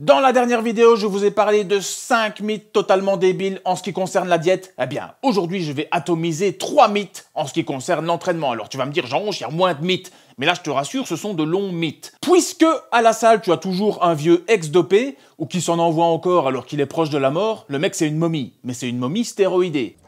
Dans la dernière vidéo, je vous ai parlé de 5 mythes totalement débiles en ce qui concerne la diète. Eh bien, aujourd'hui, je vais atomiser 3 mythes en ce qui concerne l'entraînement. Alors tu vas me dire, Jean, il y a moins de mythes. Mais là, je te rassure, ce sont de longs mythes. Puisque à la salle, tu as toujours un vieux ex-dopé, ou qui s'en envoie encore alors qu'il est proche de la mort, le mec c'est une momie. Mais c'est une momie stéroïdée.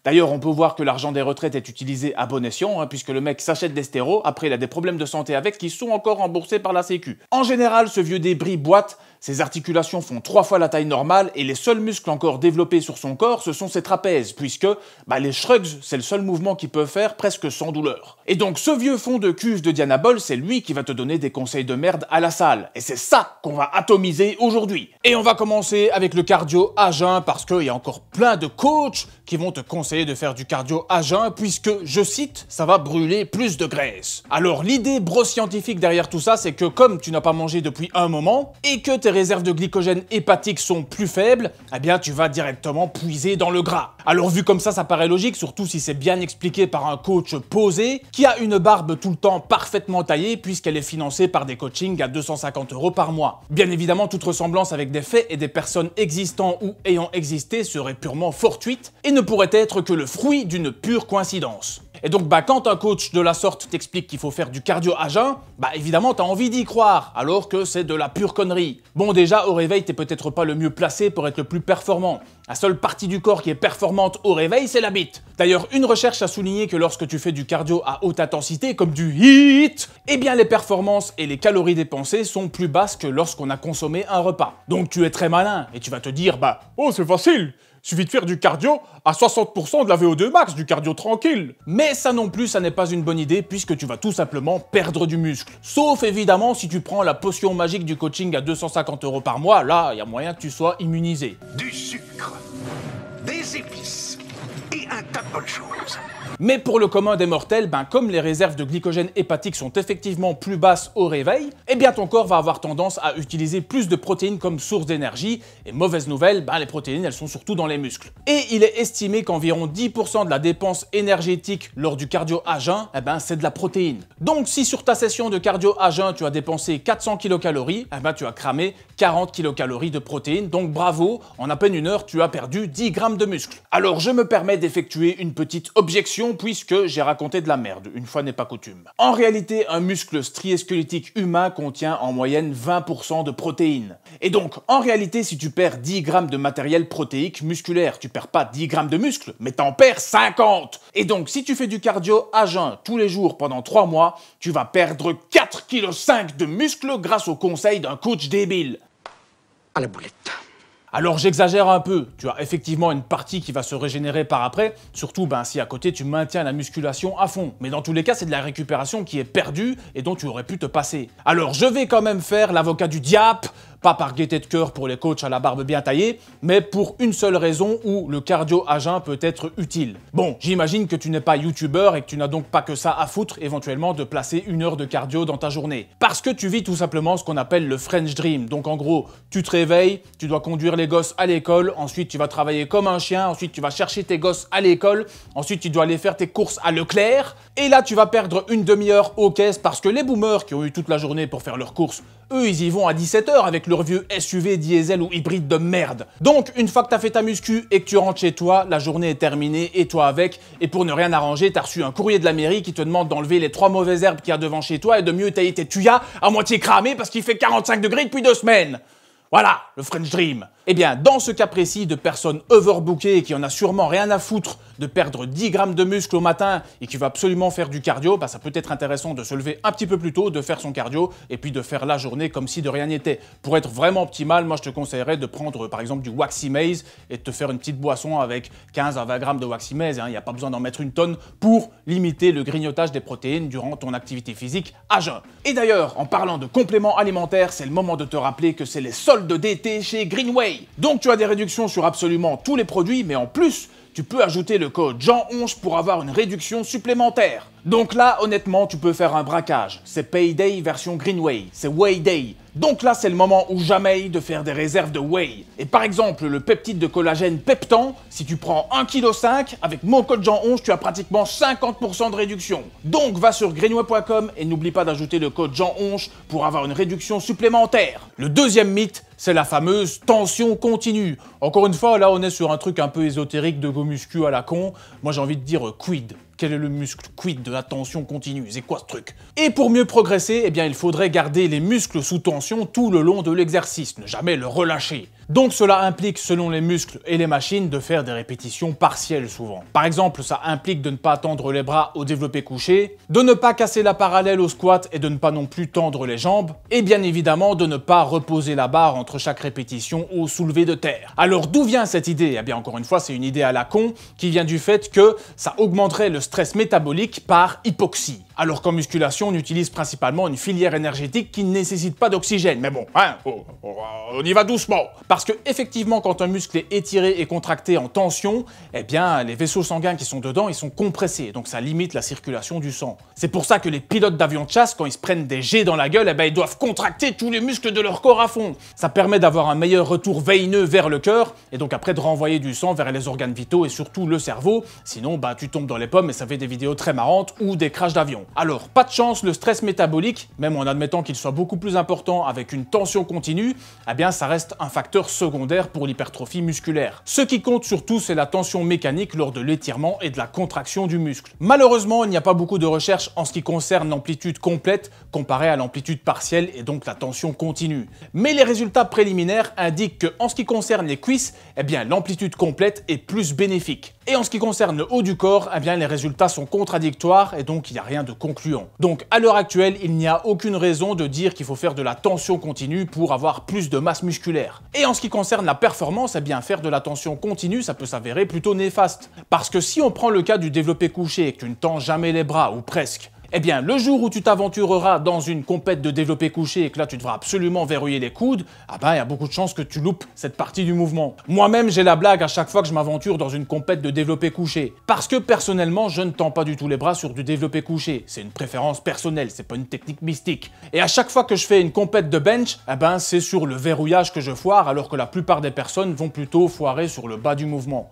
D'ailleurs, on peut voir que l'argent des retraites est utilisé à bon escient, puisque le mec s'achète des stéros, après il a des problèmes de santé avec qui sont encore remboursés par la sécu. En général, ce vieux débris boite, ses articulations font 3 fois la taille normale, et les seuls muscles encore développés sur son corps, ce sont ses trapèzes, puisque les shrugs, c'est le seul mouvement qu'il peut faire presque sans douleur. Et donc ce vieux fond de cuve de Dianabol, c'est lui qui va te donner des conseils de merde à la salle. Et c'est ça qu'on va atomiser aujourd'hui. Et on va commencer avec le cardio à jeun, parce qu'il y a encore plein de coachs qui vont te conseiller de faire du cardio à jeun, puisque, je cite, ça va brûler plus de graisse. Alors l'idée bro-scientifique derrière tout ça, c'est que comme tu n'as pas mangé depuis un moment, et que tes réserves de glycogène hépatique sont plus faibles, eh bien tu vas directement puiser dans le gras. Alors vu comme ça paraît logique, surtout si c'est bien expliqué par un coach posé, qui a une barbe tout le temps parfaitement taillée, puisqu'elle est financée par des coachings à 250 € par mois. Bien évidemment, toute ressemblance avec des faits et des personnes existant ou ayant existé serait purement fortuite, et ne pourrait être que le fruit d'une pure coïncidence. Et donc quand un coach de la sorte t'explique qu'il faut faire du cardio à jeun, évidemment t'as envie d'y croire, alors que c'est de la pure connerie. Bon déjà, au réveil t'es peut-être pas le mieux placé pour être le plus performant. La seule partie du corps qui est performante au réveil, c'est la bite. D'ailleurs, une recherche a souligné que lorsque tu fais du cardio à haute intensité, comme du HIIT, eh bien les performances et les calories dépensées sont plus basses que lorsqu'on a consommé un repas. Donc tu es très malin, et tu vas te dire, oh c'est facile, suffit de faire du cardio à 60% de la VO2 max, du cardio tranquille. Mais ça non plus, ça n'est pas une bonne idée, puisque tu vas tout simplement perdre du muscle. Sauf évidemment si tu prends la potion magique du coaching à 250 € par mois, là, il y a moyen que tu sois immunisé. Du sucre, des épices et un tas de bonnes choses. Mais pour le commun des mortels, comme les réserves de glycogène hépatique sont effectivement plus basses au réveil, eh bien ton corps va avoir tendance à utiliser plus de protéines comme source d'énergie, et mauvaise nouvelle, les protéines elles sont surtout dans les muscles. Et il est estimé qu'environ 10% de la dépense énergétique lors du cardio à jeun, c'est de la protéine. Donc si sur ta session de cardio à jeun tu as dépensé 400 kcal, tu as cramé 40 kcal de protéines, donc bravo, en à peine une heure tu as perdu 10 grammes de muscle. Alors je me permets d'effectuer une petite objection, puisque j'ai raconté de la merde, une fois n'est pas coutume. En réalité, un muscle strié squelettique humain contient en moyenne 20% de protéines. Et donc, en réalité, si tu perds 10 grammes de matériel protéique musculaire, tu perds pas 10 grammes de muscle, mais t'en perds 50. Et donc, si tu fais du cardio à jeun tous les jours pendant 3 mois, tu vas perdre 4,5 kg de muscle grâce au conseil d'un coach débile. À la boulette. Alors j'exagère un peu, tu as effectivement une partie qui va se régénérer par après, surtout si à côté tu maintiens la musculation à fond. Mais dans tous les cas, c'est de la récupération qui est perdue et dont tu aurais pu te passer. Alors je vais quand même faire l'avocat du diable, pas par gaieté de cœur pour les coachs à la barbe bien taillée, mais pour une seule raison où le cardio à jeun peut être utile. Bon, j'imagine que tu n'es pas youtubeur et que tu n'as donc pas que ça à foutre éventuellement de placer 1 heure de cardio dans ta journée. Parce que tu vis tout simplement ce qu'on appelle le French Dream. Donc en gros, tu te réveilles, tu dois conduire les gosses à l'école, ensuite tu vas travailler comme un chien, ensuite tu vas chercher tes gosses à l'école, ensuite tu dois aller faire tes courses à Leclerc, et là tu vas perdre une demi-heure aux caisses parce que les boomers qui ont eu toute la journée pour faire leurs courses, eux ils y vont à 17 h avec leur vieux SUV diesel ou hybride de merde. Donc une fois que t'as fait ta muscu et que tu rentres chez toi, la journée est terminée et toi avec, et pour ne rien arranger, t'as reçu un courrier de la mairie qui te demande d'enlever les 3 mauvaises herbes qu'il y a devant chez toi et de mieux tailler tes tuyas à moitié cramés parce qu'il fait 45 degrés depuis 2 semaines. Voilà, le French Dream. Eh bien, dans ce cas précis de personnes overbookées qui en a sûrement rien à foutre de perdre 10 grammes de muscle au matin et qui va absolument faire du cardio, ça peut être intéressant de se lever un petit peu plus tôt, de faire son cardio et puis de faire la journée comme si de rien n'était. Pour être vraiment optimal, moi je te conseillerais de prendre par exemple du Waxy Maize et de te faire une petite boisson avec 15 à 20 grammes de Waxy Maize. Il n'y a pas besoin d'en mettre une tonne pour limiter le grignotage des protéines durant ton activité physique à jeun. Et d'ailleurs, en parlant de compléments alimentaires, c'est le moment de te rappeler que c'est les soldes d'été chez Greenway. Donc tu as des réductions sur absolument tous les produits, mais en plus, tu peux ajouter le code Jean11 pour avoir une réduction supplémentaire. Donc là, honnêtement, tu peux faire un braquage. C'est Payday version Greenway, c'est Wayday. Donc là, c'est le moment ou jamais de faire des réserves de whey. Et par exemple, le peptide de collagène Peptan, si tu prends 1,5 kg, avec mon code Jean11, tu as pratiquement 50% de réduction. Donc va sur greenway.com et n'oublie pas d'ajouter le code Jean11 pour avoir une réduction supplémentaire. Le deuxième mythe, c'est la fameuse tension continue. Encore une fois, là, on est sur un truc un peu ésotérique de go muscu à la con. Moi, j'ai envie de dire quid. Quel est le muscle quid de la tension continue? C'est quoi ce truc? Et pour mieux progresser, eh bien, il faudrait garder les muscles sous tension tout le long de l'exercice, ne jamais le relâcher. Donc cela implique, selon les muscles et les machines, de faire des répétitions partielles souvent. Par exemple, ça implique de ne pas tendre les bras au développé couché, de ne pas casser la parallèle au squat et de ne pas non plus tendre les jambes, et bien évidemment de ne pas reposer la barre entre chaque répétition au soulevé de terre. Alors d'où vient cette idée? Eh bien encore une fois, c'est une idée à la con qui vient du fait que ça augmenterait le stress métabolique par hypoxie. Alors qu'en musculation, on utilise principalement une filière énergétique qui ne nécessite pas d'oxygène. Mais bon, hein, on y va doucement. Parce que effectivement, quand un muscle est étiré et contracté en tension, eh bien, les vaisseaux sanguins qui sont dedans, ils sont compressés. Donc ça limite la circulation du sang. C'est pour ça que les pilotes d'avions de chasse, quand ils se prennent des jets dans la gueule, eh ben, ils doivent contracter tous les muscles de leur corps à fond. Ça permet d'avoir un meilleur retour veineux vers le cœur, et donc après de renvoyer du sang vers les organes vitaux et surtout le cerveau. Sinon, bah, tu tombes dans les pommes et ça fait des vidéos très marrantes ou des crashs d'avion. Alors, pas de chance, le stress métabolique, même en admettant qu'il soit beaucoup plus important avec une tension continue, eh bien ça reste un facteur secondaire pour l'hypertrophie musculaire. Ce qui compte surtout, c'est la tension mécanique lors de l'étirement et de la contraction du muscle. Malheureusement, il n'y a pas beaucoup de recherches en ce qui concerne l'amplitude complète comparée à l'amplitude partielle et donc la tension continue. Mais les résultats préliminaires indiquent que en ce qui concerne les cuisses, eh bien l'amplitude complète est plus bénéfique. Et en ce qui concerne le haut du corps, eh bien les résultats sont contradictoires et donc il n'y a rien de concluant. Donc à l'heure actuelle, il n'y a aucune raison de dire qu'il faut faire de la tension continue pour avoir plus de masse musculaire. Et en ce qui concerne la performance, eh bien faire de la tension continue, ça peut s'avérer plutôt néfaste. Parce que si on prend le cas du développé couché et que tu ne tends jamais les bras, ou presque, eh bien, le jour où tu t'aventureras dans une compète de développé couché et que là tu devras absolument verrouiller les coudes, ah ben il y a beaucoup de chances que tu loupes cette partie du mouvement. Moi-même, j'ai la blague à chaque fois que je m'aventure dans une compète de développé couché. Parce que personnellement, je ne tends pas du tout les bras sur du développé couché. C'est une préférence personnelle, c'est pas une technique mystique. Et à chaque fois que je fais une compète de bench, eh ben c'est sur le verrouillage que je foire, alors que la plupart des personnes vont plutôt foirer sur le bas du mouvement.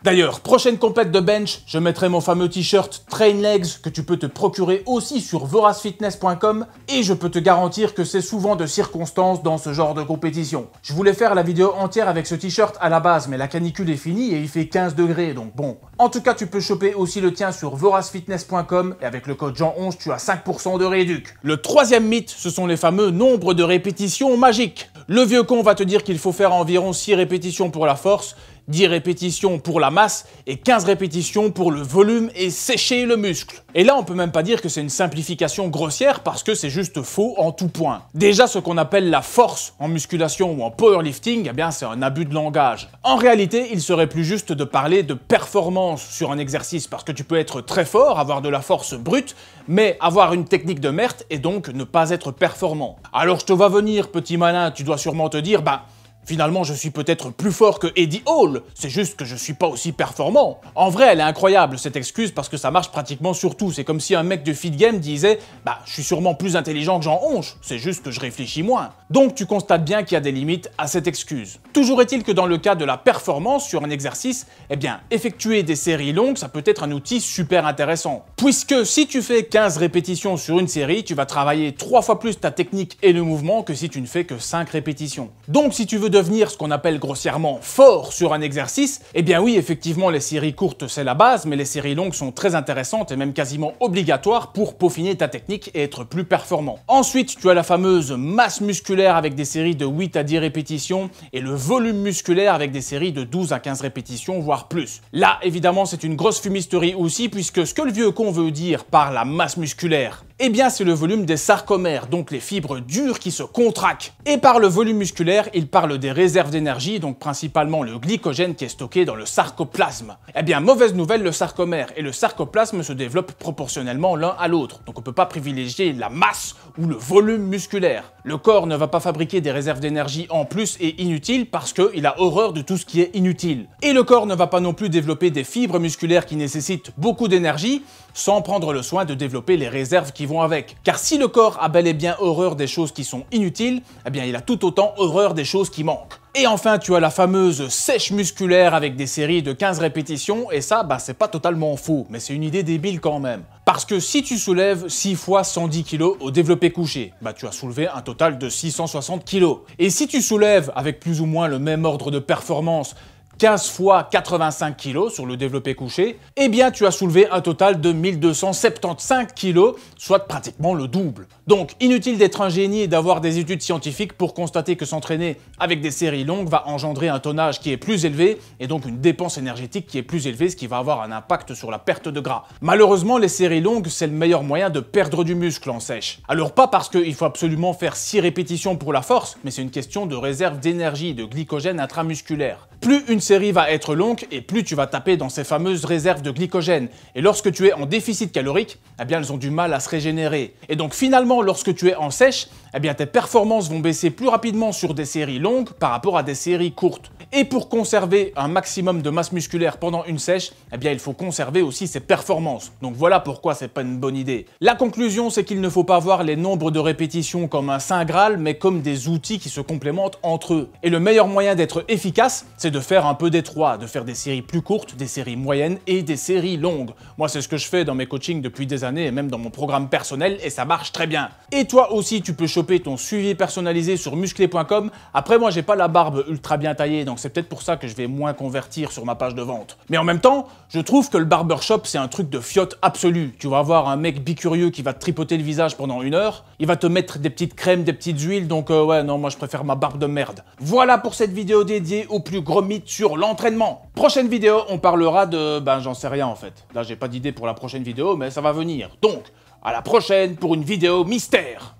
D'ailleurs, prochaine compète de bench, je mettrai mon fameux t-shirt Train Legs que tu peux te procurer aussi sur voracefitness.com et je peux te garantir que c'est souvent de circonstance dans ce genre de compétition. Je voulais faire la vidéo entière avec ce t-shirt à la base, mais la canicule est finie et il fait 15 degrés, donc bon. En tout cas, tu peux choper aussi le tien sur voracefitness.com et avec le code Jean11, tu as 5% de réduc. Le troisième mythe, ce sont les fameux nombres de répétitions magiques. Le vieux con va te dire qu'il faut faire environ 6 répétitions pour la force, 10 répétitions pour la masse et 15 répétitions pour le volume et sécher le muscle. Et là, on peut même pas dire que c'est une simplification grossière parce que c'est juste faux en tout point. Déjà, ce qu'on appelle la force en musculation ou en powerlifting, eh bien, c'est un abus de langage. En réalité, il serait plus juste de parler de performance sur un exercice parce que tu peux être très fort, avoir de la force brute, mais avoir une technique de merde et donc ne pas être performant. Alors je te vois venir, petit malin, tu dois sûrement te dire, bah, finalement, je suis peut-être plus fort que Eddie Hall, c'est juste que je suis pas aussi performant. En vrai, elle est incroyable cette excuse parce que ça marche pratiquement sur tout. C'est comme si un mec de Fit Game disait « Bah, je suis sûrement plus intelligent que Jean11, c'est juste que je réfléchis moins ». Donc tu constates bien qu'il y a des limites à cette excuse. Toujours est-il que dans le cas de la performance sur un exercice, eh bien, effectuer des séries longues, ça peut être un outil super intéressant. Puisque si tu fais 15 répétitions sur une série, tu vas travailler 3 fois plus ta technique et le mouvement que si tu ne fais que 5 répétitions. Donc si tu veux devenir ce qu'on appelle grossièrement fort sur un exercice, eh bien oui, effectivement, les séries courtes, c'est la base, mais les séries longues sont très intéressantes et même quasiment obligatoires pour peaufiner ta technique et être plus performant. Ensuite, tu as la fameuse masse musculaire avec des séries de 8 à 10 répétitions et le volume musculaire avec des séries de 12 à 15 répétitions, voire plus. Là, évidemment, c'est une grosse fumisterie aussi, puisque ce que le vieux con veut dire par la masse musculaire, Eh bien, c'est le volume des sarcomères, donc les fibres dures qui se contractent. Et par le volume musculaire, il parle des réserves d'énergie, donc principalement le glycogène qui est stocké dans le sarcoplasme. Eh bien, mauvaise nouvelle, le sarcomère et le sarcoplasme se développent proportionnellement l'un à l'autre, donc on ne peut pas privilégier la masse ou le volume musculaire. Le corps ne va pas fabriquer des réserves d'énergie en plus et inutiles parce qu'il a horreur de tout ce qui est inutile. Et le corps ne va pas non plus développer des fibres musculaires qui nécessitent beaucoup d'énergie sans prendre le soin de développer les réserves qui vont avec. Car si le corps a bel et bien horreur des choses qui sont inutiles, eh bien il a tout autant horreur des choses qui manquent. Et enfin, tu as la fameuse sèche musculaire avec des séries de 15 répétitions, et ça, c'est pas totalement faux, mais c'est une idée débile quand même. Parce que si tu soulèves 6 fois 110 kg au développé couché, tu as soulevé un total de 660 kg. Et si tu soulèves, avec plus ou moins le même ordre de performance, 15 fois 85 kg sur le développé couché, eh bien tu as soulevé un total de 1275 kg, soit pratiquement le double. Donc inutile d'être un génie et d'avoir des études scientifiques pour constater que s'entraîner avec des séries longues va engendrer un tonnage qui est plus élevé et donc une dépense énergétique qui est plus élevée, ce qui va avoir un impact sur la perte de gras. Malheureusement, les séries longues, c'est le meilleur moyen de perdre du muscle en sèche. Alors pas parce qu'il faut absolument faire 6 répétitions pour la force, mais c'est une question de réserve d'énergie, de glycogène intramusculaire. Plus une série va être longue et plus tu vas taper dans ces fameuses réserves de glycogène. Et lorsque tu es en déficit calorique, eh bien elles ont du mal à se régénérer. Et donc finalement, lorsque tu es en sèche, eh bien tes performances vont baisser plus rapidement sur des séries longues par rapport à des séries courtes. Et pour conserver un maximum de masse musculaire pendant une sèche, eh bien il faut conserver aussi ses performances. Donc voilà pourquoi c'est pas une bonne idée. La conclusion, c'est qu'il ne faut pas voir les nombres de répétitions comme un saint graal, mais comme des outils qui se complémentent entre eux. Et le meilleur moyen d'être efficace, c'est de faire un peu des trois, de faire des séries plus courtes, des séries moyennes et des séries longues. Moi, c'est ce que je fais dans mes coachings depuis des années et même dans mon programme personnel et ça marche très bien. Et toi aussi, tu peux choper ton suivi personnalisé sur musclé.com. Après, moi, j'ai pas la barbe ultra bien taillée, donc c'est peut-être pour ça que je vais moins convertir sur ma page de vente. Mais en même temps, je trouve que le barbershop, c'est un truc de fiotte absolu. Tu vas avoir un mec bicurieux qui va te tripoter le visage pendant 1 heure, il va te mettre des petites crèmes, des petites huiles, donc ouais, non, moi je préfère ma barbe de merde. Voilà pour cette vidéo dédiée au plus gros mythe sur l'entraînement. Prochaine vidéo, on parlera de... j'en sais rien en fait. Là, j'ai pas d'idée pour la prochaine vidéo, mais ça va venir. Donc, à la prochaine pour une vidéo mystère.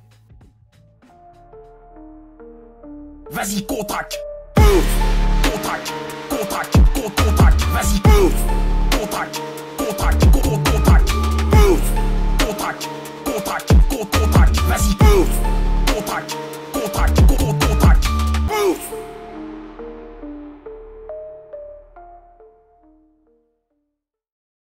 Vas-y, contracte!